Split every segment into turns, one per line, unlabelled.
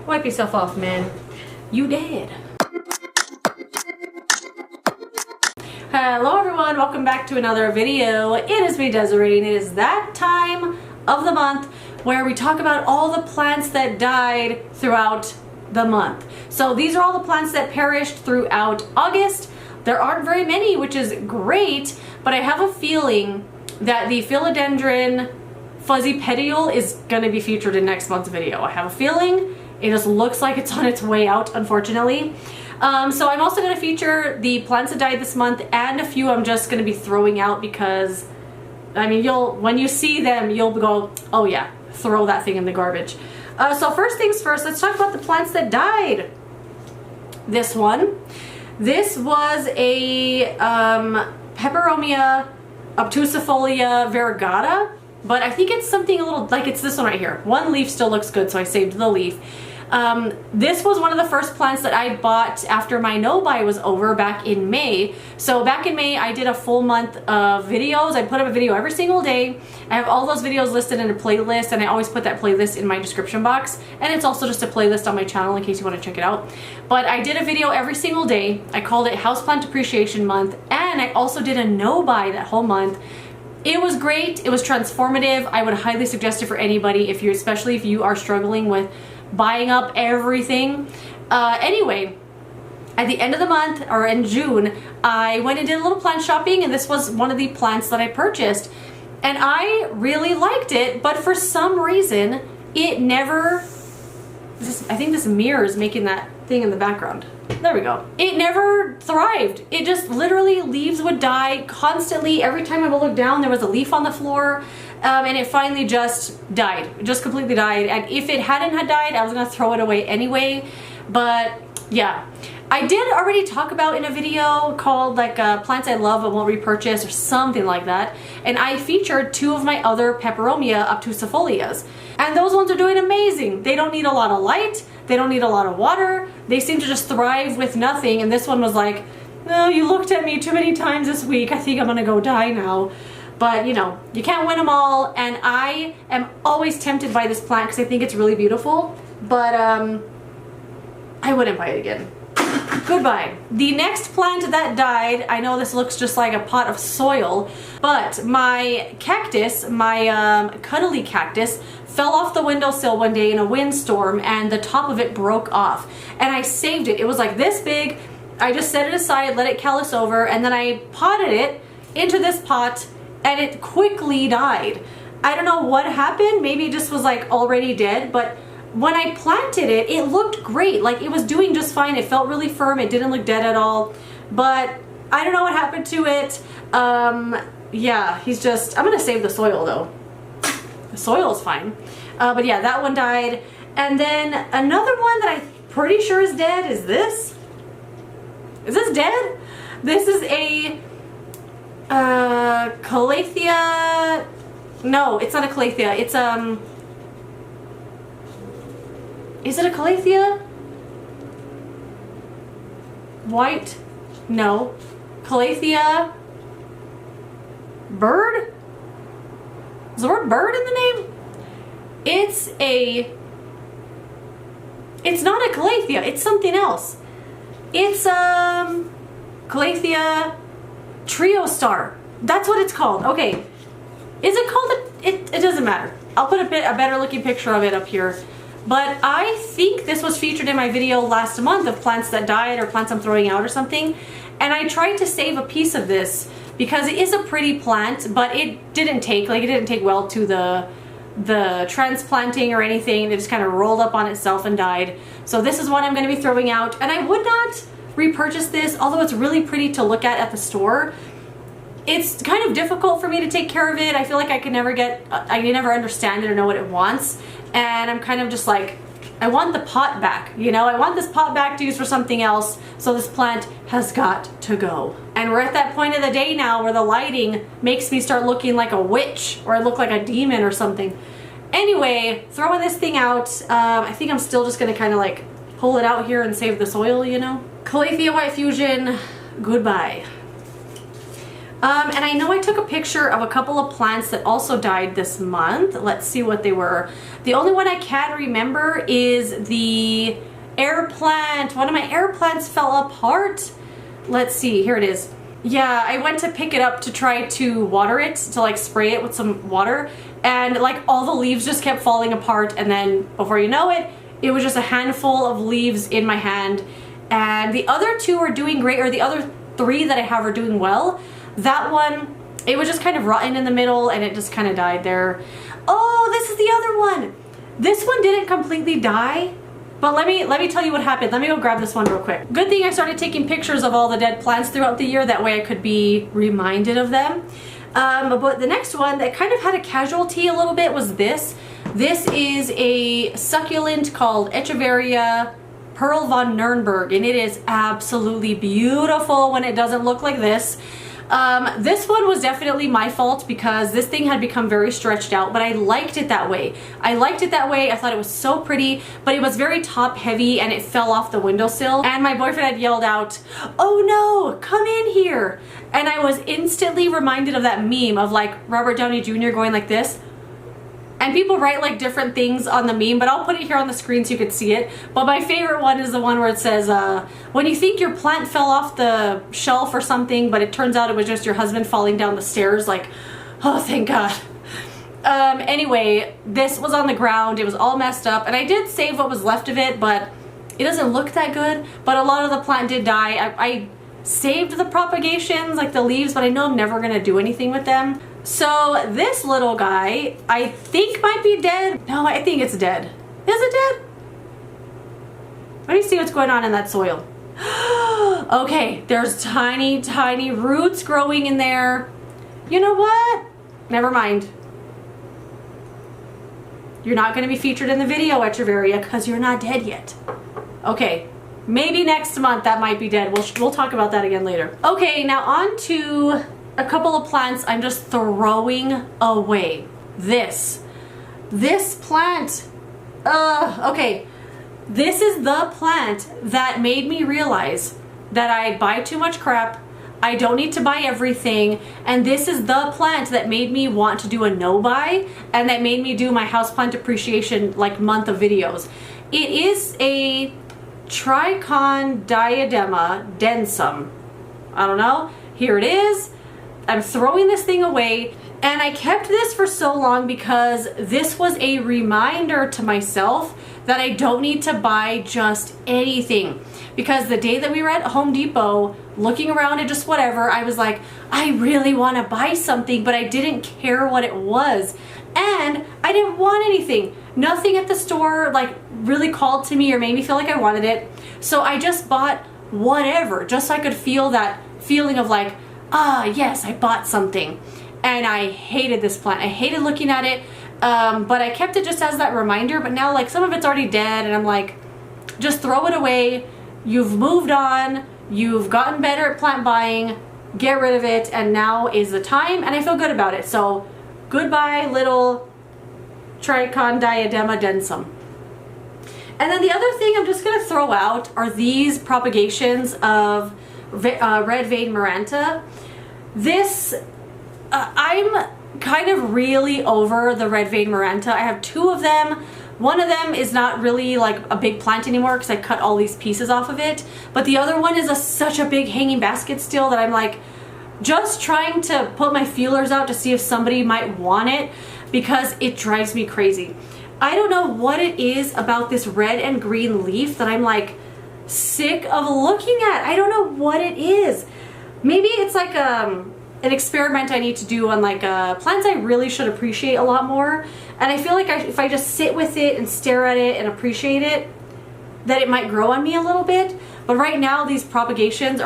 Wipe yourself off, man. You dead. Hello everyone, welcome back to another video. It is me, Desiree, and it is that time of the month where we talk about all the plants that died throughout the month. So these are all the plants that perished throughout August. There aren't very many, which is great, but I have a feeling that the philodendron fuzzy petiole is going to be featured in next month's video. I have a feeling. It just looks like it's on its way out, unfortunately. So I'm also going to feature the plants that died this month, and a few I'm just going to be throwing out because, I mean, when you see them, you'll go, oh yeah, throw that thing in the garbage. So first things first, let's talk about the plants that died. This one. This was a Peperomia obtusifolia variegata, but I think it's something a little, like it's this one right here. One leaf still looks good, so I saved the leaf. This was one of the first plants that I bought after my no-buy was over back in May. So back in May, I did a full month of videos. I put up a video every single day. I have all those videos listed in a playlist, and I always put that playlist in my description box. And it's also just a playlist on my channel in case you want to check it out. But I did a video every single day. I called it Houseplant Appreciation Month, and I also did a no-buy that whole month. It was great. It was transformative. I would highly suggest it for anybody, especially if you are struggling with buying up everything. Anyway, at the end of the month, or in June, I went and did a little plant shopping, and this was one of the plants that I purchased. And I really liked it, but for some reason, it never... I think this mirror is making that thing in the background. There we go. It never thrived. It just literally, leaves would die constantly. Every time I would look down, there was a leaf on the floor. And it finally just died. It just completely died. And if it hadn't had died, I was gonna throw it away anyway. But yeah, I did already talk about in a video called like plants I love but won't repurchase or something like that. And I featured two of my other Peperomia obtusifolias. And those ones are doing amazing. They don't need a lot of light. They don't need a lot of water. They seem to just thrive with nothing. And this one was like, no, you looked at me too many times this week. I think I'm gonna go die now. But you know, you can't win them all, and I am always tempted by this plant because I think it's really beautiful, but I wouldn't buy it again. Goodbye. The next plant that died, I know this looks just like a pot of soil, but my cactus, my cuddly cactus, fell off the windowsill one day in a windstorm, and the top of it broke off, and I saved it. It was like this big. I just set it aside, let it callus over, and then I potted it into this pot, and it quickly died. I don't know what happened. Maybe it just was like already dead, but when I planted it, it looked great. Like it was doing just fine. It felt really firm. It didn't look dead at all, but I don't know what happened to it. Yeah, I'm gonna save the soil though. The soil is fine. But yeah, that one died. And then another one that I'm pretty sure is dead is this. Is this dead? This is a Calathea. No, it's not a Calathea. It's is it a Calathea? White? No. Calathea bird? Is the word bird in the name? It's not a Calathea. It's something else. It's Calathea Trio Star. That's what it's called. Okay. Is it called it doesn't matter. I'll put a better looking picture of it up here. But I think this was featured in my video last month of plants that died or plants I'm throwing out or something. And I tried to save a piece of this because it is a pretty plant, but it didn't take well to the transplanting or anything. It just kind of rolled up on itself and died. So this is one I'm going to be throwing out, and I would not repurchase this, although it's really pretty to look at the store. It's kind of difficult for me to take care of it. I feel like I never understand it or know what it wants, and I'm kind of just like, I want the pot back, you know? I want this pot back to use for something else, so this plant has got to go. And we're at that point of the day now where the lighting makes me start looking like a witch, or I look like a demon or something. Anyway, throwing this thing out, I think I'm still just gonna kind of like pull it out here and save the soil, you know? Calathea White Fusion, goodbye. And I know I took a picture of a couple of plants that also died this month. Let's see what they were. The only one I can remember is the air plant. One of my air plants fell apart. Let's see, here it is. Yeah, I went to pick it up to try to water it, to like spray it with some water, and like all the leaves just kept falling apart, and then before you know it, it was just a handful of leaves in my hand. And the other two are doing great, or the other three that I have are doing well. That one, it was just kind of rotten in the middle and it just kind of died there. Oh, this is the other one. This one didn't completely die, but let me tell you what happened. Let me go grab this one real quick. Good thing I started taking pictures of all the dead plants throughout the year, that way I could be reminded of them. But the next one that kind of had a casualty a little bit was this. This is a succulent called Echeveria Pearl von Nürnberg, and it is absolutely beautiful when it doesn't look like this. This one was definitely my fault because this thing had become very stretched out, but I liked it that way. I liked it that way. I thought it was so pretty, but it was very top heavy and it fell off the windowsill. And my boyfriend had yelled out, "Oh no, come in here." And I was instantly reminded of that meme of like Robert Downey Jr. going like this. And people write like different things on the meme, but I'll put it here on the screen so you can see it. But my favorite one is the one where it says, when you think your plant fell off the shelf or something, but it turns out it was just your husband falling down the stairs, like, oh, thank God. Anyway, this was on the ground. It was all messed up, and I did save what was left of it, but it doesn't look that good. But a lot of the plant did die. I saved the propagations, like the leaves, but I know I'm never gonna do anything with them. So this little guy, I think might be dead. No, I think it's dead. Is it dead? Let me see what's going on in that soil. Okay, there's tiny, tiny roots growing in there. You know what? Never mind. You're not gonna be featured in the video, Echeveria, because you're not dead yet. Okay, maybe next month that might be dead. We'll talk about that again later. Okay, now on to a couple of plants I'm just throwing away. This plant, okay, this is the plant that made me realize that I buy too much crap, I don't need to buy everything, and this is the plant that made me want to do a no-buy, and that made me do my houseplant appreciation like month of videos. It is a Triangularis diadema densum. I don't know, here it is. I'm throwing this thing away, and I kept this for so long because this was a reminder to myself that I don't need to buy just anything. Because the day that we were at Home Depot looking around at just whatever, I was like, I really want to buy something, but I didn't care what it was. And I didn't want anything. Nothing at the store like really called to me or made me feel like I wanted it. So I just bought whatever, just so I could feel that feeling of like, ah, yes, I bought something. And I hated this plant. I hated looking at it, but I kept it just as that reminder. But now like some of it's already dead, and I'm like, just throw it away. You've moved on. You've gotten better at plant buying. Get rid of it, and now is the time, and I feel good about it. So goodbye, little Triangularis diadema densum. And then the other thing I'm just gonna throw out are these propagations of red Vein Morenta. This, I'm kind of really over the red Vein Morenta. I have two of them. One of them is not really like a big plant anymore because I cut all these pieces off of it. But the other one is such a big hanging basket still that I'm like just trying to put my feelers out to see if somebody might want it because it drives me crazy. I don't know what it is about this red and green leaf that I'm like sick of looking at. I don't know what it is. Maybe it's like an experiment I need to do on like plants I really should appreciate a lot more. And I feel like if I just sit with it and stare at it and appreciate it, that it might grow on me a little bit. But right now these propagations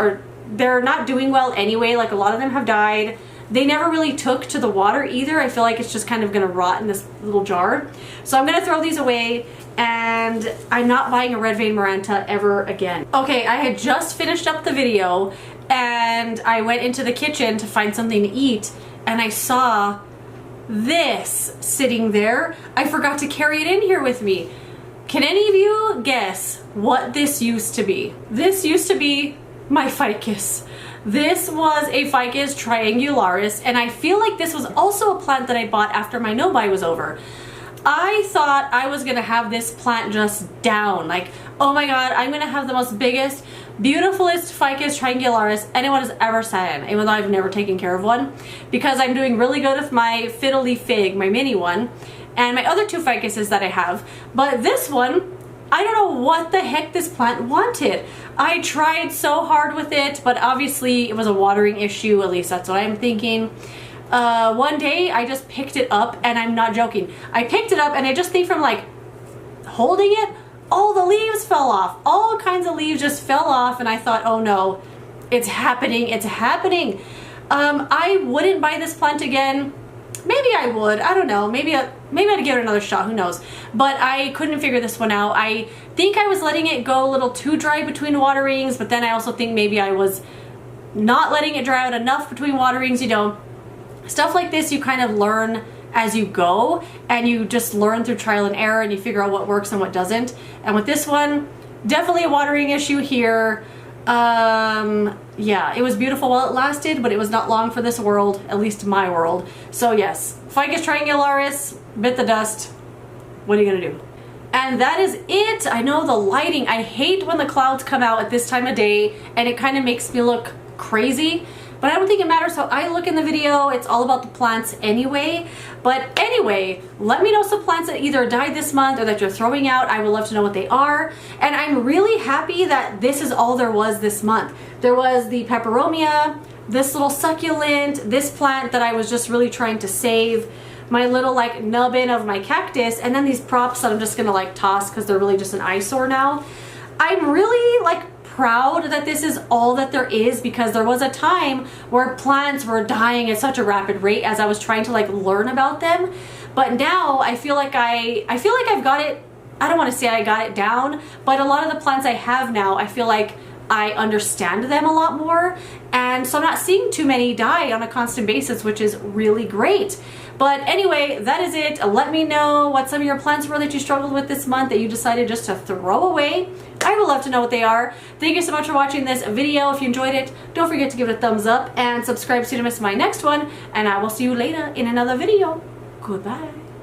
they're not doing well anyway. Like a lot of them have died. They never really took to the water either. I feel like it's just kind of gonna rot in this little jar. So I'm gonna throw these away, and I'm not buying a red Vein Morenta ever again. Okay, I had just finished up the video and I went into the kitchen to find something to eat, and I saw this sitting there. I forgot to carry it in here with me. Can any of you guess what this used to be? This used to be my ficus. This was a Ficus triangularis, and I feel like this was also a plant that I bought after my no-buy was over. I thought I was gonna have this plant just down, like, oh my god, I'm gonna have the most biggest, beautifulest Ficus triangularis anyone has ever sat in, even though I've never taken care of one, because I'm doing really good with my fiddly fig, my mini one, and my other 2 ficuses that I have. But this one, I don't know what the heck this plant wanted. I tried so hard with it, but obviously it was a watering issue, at least that's what I'm thinking. One day I just picked it up, and I'm not joking. I picked it up and I just think from like holding it, all the leaves fell off. All kinds of leaves just fell off, and I thought, oh no, it's happening, it's happening. I wouldn't buy this plant again. Maybe I would, I don't know, maybe I'd give it another shot, who knows. But I couldn't figure this one out. I think I was letting it go a little too dry between waterings, but then I also think maybe I was not letting it dry out enough between waterings, you know. Stuff like this you kind of learn as you go, and you just learn through trial and error, and you figure out what works and what doesn't. And with this one, definitely a watering issue here. Yeah, it was beautiful while it lasted, but it was not long for this world, at least my world. So yes, Ficus triangularis bit the dust. What are you gonna do? And that is it. I know the lighting, I hate when the clouds come out at this time of day, and it kind of makes me look crazy. But I don't think it matters how I look in the video. It's all about the plants anyway. But anyway, let me know some plants that either died this month or that you're throwing out. I would love to know what they are. And I'm really happy that this is all there was this month. There was the peperomia, this little succulent, this plant that I was just really trying to save, my little like nubbin of my cactus, and then these props that I'm just gonna like toss because they're really just an eyesore now. I'm really like proud that this is all that there is, because there was a time where plants were dying at such a rapid rate as I was trying to like learn about them. But now I feel like I've got it, I don't want to say I got it down, but a lot of the plants I have now, I feel like I understand them a lot more, and so I'm not seeing too many die on a constant basis, which is really great. But anyway, that is it. Let me know what some of your plants were that you struggled with this month that you decided just to throw away. I would love to know what they are. Thank you so much for watching this video. If you enjoyed it, don't forget to give it a thumbs up and subscribe so you don't miss my next one, and I will see you later in another video. Goodbye.